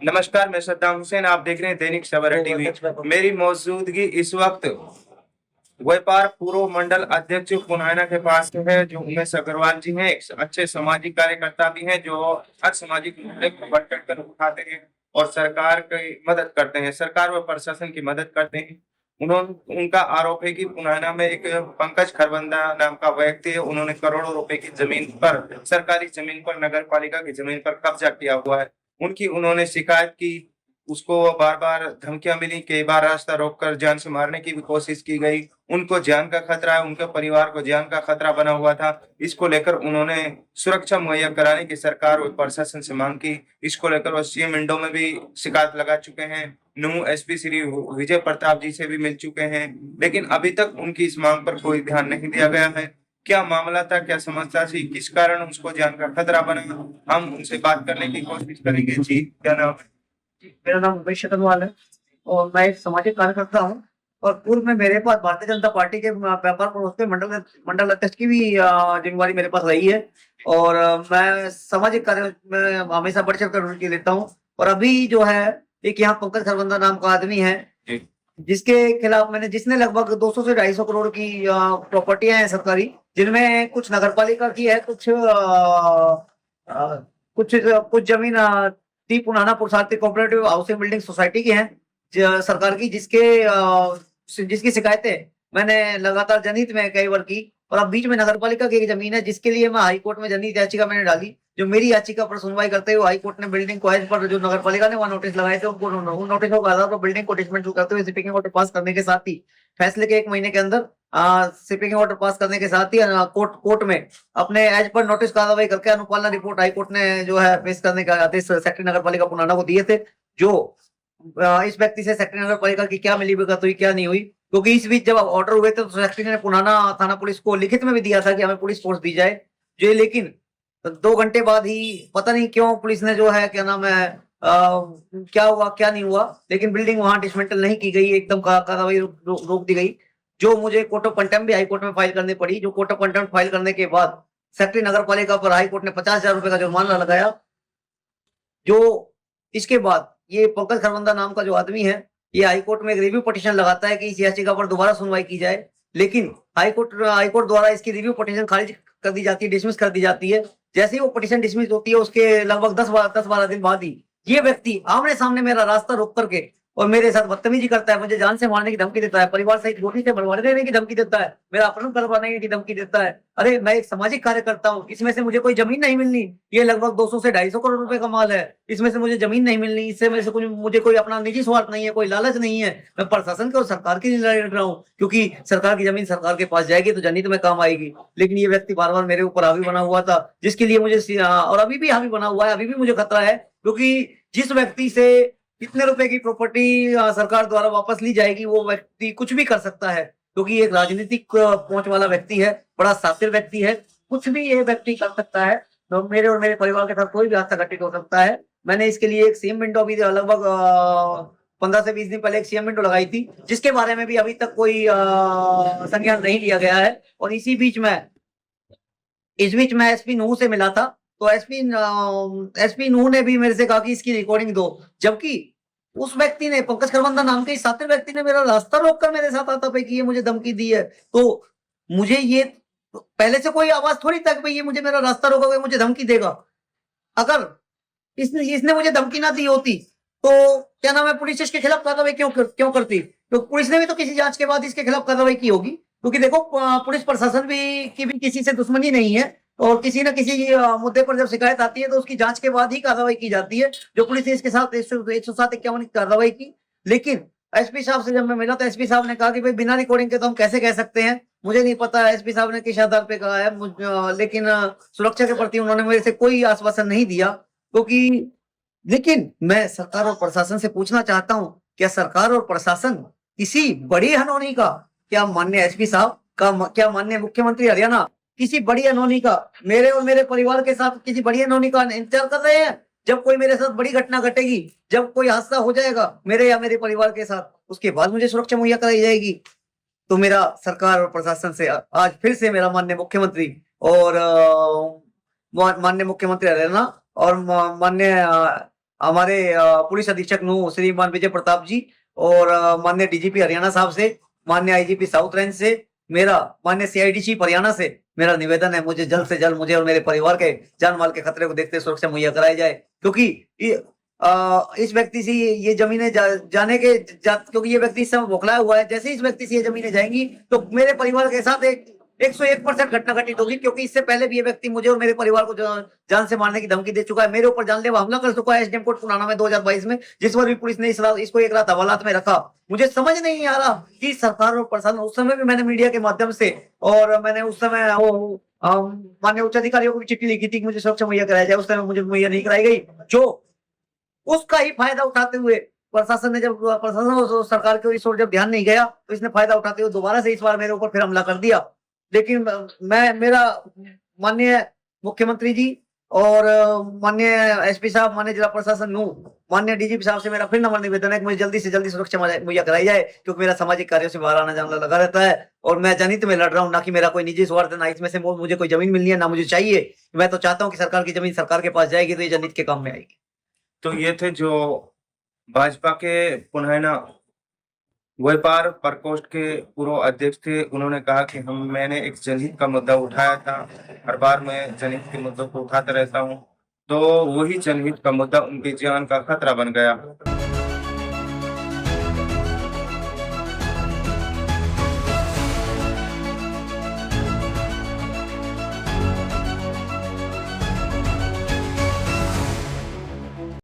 नमस्कार, मैं सद्दाम हुसैन। आप देख रहे हैं दैनिक सवेरा टीवी। मेरी मौजूदगी इस वक्त व्यापार पूर्व मंडल अध्यक्ष पुनाना के पास है, जो उमेश अग्रवाल जी हैं। एक अच्छे सामाजिक कार्यकर्ता भी हैं, जो हर सामाजिक मुद्दे को बढ़ चढ़ कर उठाते हैं और सरकार की मदद करते हैं, सरकार व प्रशासन की मदद करते हैं। उनका आरोप है कि पुनाना में एक पंकज खरबंदा नाम का व्यक्ति है, उन्होंने करोड़ों रुपए की जमीन पर, सरकारी जमीन पर, नगर पालिका की जमीन पर कब्जा किया हुआ है। उनकी उन्होंने शिकायत की, उसको बार बार धमकियां मिली, कई बार रास्ता रोककर जान से मारने की भी कोशिश की गई। उनको जान का खतरा है, उनके परिवार को जान का खतरा बना हुआ था। इसको लेकर उन्होंने सुरक्षा मुहैया कराने की सरकार और प्रशासन से मांग की। इसको लेकर वो सीएम इंडो में भी शिकायत लगा चुके हैं, नू एसपी श्री विजय प्रताप जी से भी मिल चुके हैं, लेकिन अभी तक उनकी इस मांग पर कोई ध्यान नहीं दिया गया है। क्या मामला था, क्या समस्या थी, किस कारण उसको जान का खतरा बना, हम उनसे बात करने की कोशिश करेंगे। जी, क्या नाम है? मेरा नाम उमेश शक्लवाल है और मैं एक सामाजिक कार्यकर्ता हूँ। और पूर्व में मेरे पास भारतीय जनता पार्टी के व्यापार प्रकोष्ठ के मंडल अध्यक्ष की भी जिम्मेवारी मेरे पास रही है। और मैं सामाजिक कार्य में हमेशा बढ़ चढ़ कर रुचि लेता हूँ। और अभी जो है, एक यहाँ पंकज खरबंदा नाम का आदमी है, जिसके खिलाफ जिसने लगभग 200 से 250 करोड़ की प्रॉपर्टियां हैं सरकारी, जिनमें कुछ नगर पालिका की है, कुछ कुछ जमीन टी पुराना पुरुषार्थी कोऑपरेटिव हाउसिंग बिल्डिंग सोसाइटी की है सरकार की, जिसकी शिकायतें मैंने लगातार जनहित में कई बार की। और अब बीच में नगर पालिका की एक जमीन है, जिसके लिए मैं हाई कोर्ट में जनहित याचिका मैंने डाली। जो मेरी याचिका पर सुनवाई करते हुए हाई कोर्ट ने बिल्डिंग को एज पर जो नगर पालिका ने वहां नोटिस लगाए थे, उनको उन नोटिसों के आधार पर बिल्डिंग को डिसमेंटल करते हुए स्वीपिंग ऑर्डर पास करने के साथ ही फैसले के 1 महीने के अंदर स्वीपिंग ऑर्डर पास करने के साथ ही कोर्ट में अपने एज पर नोटिस कार्रवाई करके अनुपालना रिपोर्ट हाई कोर्ट ने जो है पेश करने का आदेश सेक्रेटरी नगर पालिका पुनाना को दिए थे। जो इस व्यक्ति से सेक्रेटरी नगर पालिका की क्या मिली भगत हुई, क्या नहीं हुई, क्योंकि इस बीच जब ऑर्डर हुए थे तो सेक्रेटरी ने पुनाना थाना पुलिस को लिखित में भी दिया था कि हमें पुलिस फोर्स दी जाए। जो लेकिन 2 घंटे बाद ही पता नहीं क्यों पुलिस ने जो है, क्या नाम है, क्या हुआ क्या नहीं हुआ, लेकिन बिल्डिंग वहां डिसमेंटल नहीं की गई, एकदम कार्रवाई रोक दी गई। जो मुझे कोर्ट ऑफ कंटेम्प्ट भी हाई कोर्ट में फाइल करनी पड़ी। जो कोर्ट ऑफ कंटेम्प्ट फाइल करने के बाद सेक्रेटरी नगर पालिका पर हाई कोर्ट ने 50,000 रुपए का जुर्माना लगाया। जो इसके बाद ये पंकज खरबंदा नाम का जो आदमी है, ये हाईकोर्ट में एक रिव्यू पिटीशन लगाता है कि इस याचिका पर दोबारा सुनवाई की जाए, लेकिन हाईकोर्ट द्वारा इसकी रिव्यू पिटीशन खारिज कर दी जाती है, डिसमिस कर दी जाती है। जैसे ही वो पिटीशन डिसमिस होती है, उसके लगभग 10-12 दिन बाद ही ये व्यक्ति आमने सामने मेरा रास्ता रोक करके और मेरे साथ बदतमीजी करता है, मुझे जान से मारने की धमकी देता है, परिवार सहित गोली से मरवा देने की धमकी देता है, मेरा अपहरण करवाने की धमकी देता है। अरे मैं एक सामाजिक कार्यकर्ता हूँ, इसमें से मुझे कोई जमीन नहीं मिलनी। ये लगभग 200 से 250 करोड़ रुपए का माल है, इसमें से मुझे जमीन नहीं मिलनी। इससे में से कुछ मुझे कोई अपना निजी स्वार्थ नहीं है, कोई लालच नहीं है। मैं प्रशासन के और सरकार की लड़ाई लड़ रहा हूँ, क्योंकि सरकार की जमीन सरकार के पास जाएगी तो जनहित में काम आएगी। लेकिन ये व्यक्ति बार बार मेरे ऊपर हावी बना हुआ था, जिसके लिए मुझे और अभी भी हावी बना हुआ है, अभी भी मुझे खतरा है, क्योंकि जिस व्यक्ति से कितने रुपए की प्रॉपर्टी सरकार द्वारा वापस ली जाएगी, वो व्यक्ति कुछ भी कर सकता है, क्योंकि एक राजनीतिक पहुंच वाला व्यक्ति है, बड़ा शातिर व्यक्ति है, कुछ भी ये व्यक्ति कर सकता है। तो मेरे और मेरे परिवार के साथ कोई भी हादसा घटित हो सकता है। मैंने इसके लिए एक सीएम विंडो भी लगभग 15 से 20 दिन पहले एक सीएम विंडो लगाई थी, जिसके बारे में भी अभी तक कोई संज्ञान नहीं लिया गया है। और इस बीच में एसपी नूह से मिला था, तो एसपी नूह ने भी मेरे से कहा कि इसकी रिकॉर्डिंग दो, जबकि उस व्यक्ति ने, पंकज खरबंदा नाम के इस साथी व्यक्ति ने मेरा रास्ता रोककर मेरे साथ आता भाई कि ये मुझे धमकी दी है। तो मुझे ये पहले से कोई आवाज थोड़ी था कि भाई ये मुझे मेरा रास्ता रोकोगे, मुझे धमकी देगा। अगर इसने मुझे धमकी ना दी होती तो क्या नाम है, पुलिस इसके खिलाफ कार्रवाई क्यों करती? तो पुलिस ने भी तो किसी जांच के बाद इसके खिलाफ कार्रवाई की होगी, क्योंकि देखो पुलिस प्रशासन की भी किसी से दुश्मनी नहीं है, और किसी न किसी मुद्दे पर जब शिकायत आती है तो उसकी जांच के बाद ही कार्रवाई की जाती है। जो पुलिस ने इसके साथ 107-51 की कार्रवाई की। लेकिन एसपी साहब से जब मैं मिला तो एसपी साहब ने कहा कि भाई बिना रिकॉर्डिंग के तो हम कैसे कह सकते हैं। मुझे नहीं पता एसपी साहब ने किस आधार पे कहा है, लेकिन सुरक्षा के प्रति उन्होंने मेरे से कोई आश्वासन नहीं दिया, क्योंकि लेकिन मैं सरकार और प्रशासन से पूछना चाहता हूं, क्या सरकार और प्रशासन किसी बड़ी अनहोनी का, क्या माननीय एसपी साहब का, क्या माननीय मुख्यमंत्री हरियाणा किसी बड़ी अनहोनी का, मेरे और मेरे परिवार के साथ किसी बड़ी अनहोनी का इंतजार कर रहे हैं? जब कोई मेरे साथ बड़ी घटना घटेगी, जब कोई हादसा हो जाएगा मेरे या मेरे परिवार के साथ, उसके बाद मुझे सुरक्षा मुहैया कराई जाएगी। तो मेरा सरकार और प्रशासन से आज फिर से मेरा माननीय मुख्यमंत्री और माननीय मुख्यमंत्री हरियाणा और माननीय हमारे पुलिस अधीक्षक नू श्रीमान विजय प्रताप जी और माननीय डीजीपी हरियाणा साहब से, माननीय आईजीपी साउथ रेंज से, मेरा माननीय सीआईडी चीफ हरियाणा से मेरा निवेदन है, मुझे जल्द से जल्द मुझे और मेरे परिवार के जान माल के खतरे को देखते सुरक्षा मुहैया कराई जाए, क्योंकि इस व्यक्ति से ये जमीनें जाने के क्योंकि ये व्यक्ति इस समय बौखलाया हुआ है। जैसे इस व्यक्ति से ये जमीनें जाएंगी तो मेरे परिवार के साथ एक 101% घटना घटित होगी, क्योंकि इससे पहले भी ये व्यक्ति मुझे और मेरे परिवार को जान से मारने की धमकी दे चुका है, मेरे ऊपर जानलेवा हमला कर चुका है एसडीएम कोर्ट पुराना में 2022 में, जिस पर भी पुलिस ने इसको एक रात हवालात में रखा। मुझे समझ नहीं आ रहा कि सरकार और प्रशासन, उस समय भी मैंने मीडिया के माध्यम से और मैंने उस समय माननीय उच्च अधिकारियों को भी चिट्ठी लिखी थी कि मुझे सुरक्षा मुहैया कराया जाए, उस समय मुझे मुहैया नहीं कराई गई, जो उसका ही फायदा उठाते हुए प्रशासन ने प्रशासन और सरकार की ओर जब ध्यान नहीं गया तो इसने फायदा उठाते हुए दोबारा से इस बार मेरे ऊपर फिर हमला कर दिया। लेकिन मेरा माननीय मुख्यमंत्री जी और माननीय एसपी साहब, माननीय जिला प्रशासन नू, माननीय डीजीपी साहब से मेरा फिर नम्र निवेदन है कि मुझे जल्दी से जल्दी सुरक्षा मुहैया कराई जाए, क्योंकि मेरा सामाजिक कार्यों से बाहर आना जाना लगा रहता है और मैं जनहित में लड़ रहा हूँ, ना कि मेरा कोई निजी स्वार्थ है, ना इसमें से मुझे कोई जमीन मिलनी है, ना मुझे चाहिए। मैं तो चाहता हूँ कि सरकार की जमीन सरकार के पास जाएगी तो ये जनहित के काम में आएगी। तो ये थे जो भाजपा के पुनैना व्यापार प्रकोष्ठ के पूर्व अध्यक्ष थे। उन्होंने कहा कि मैंने एक जनहित का मुद्दा उठाया था, हर बार मैं जनहित के मुद्दों को उठाता रहता हूँ, तो वही जनहित का मुद्दा उनकी जान का खतरा बन गया।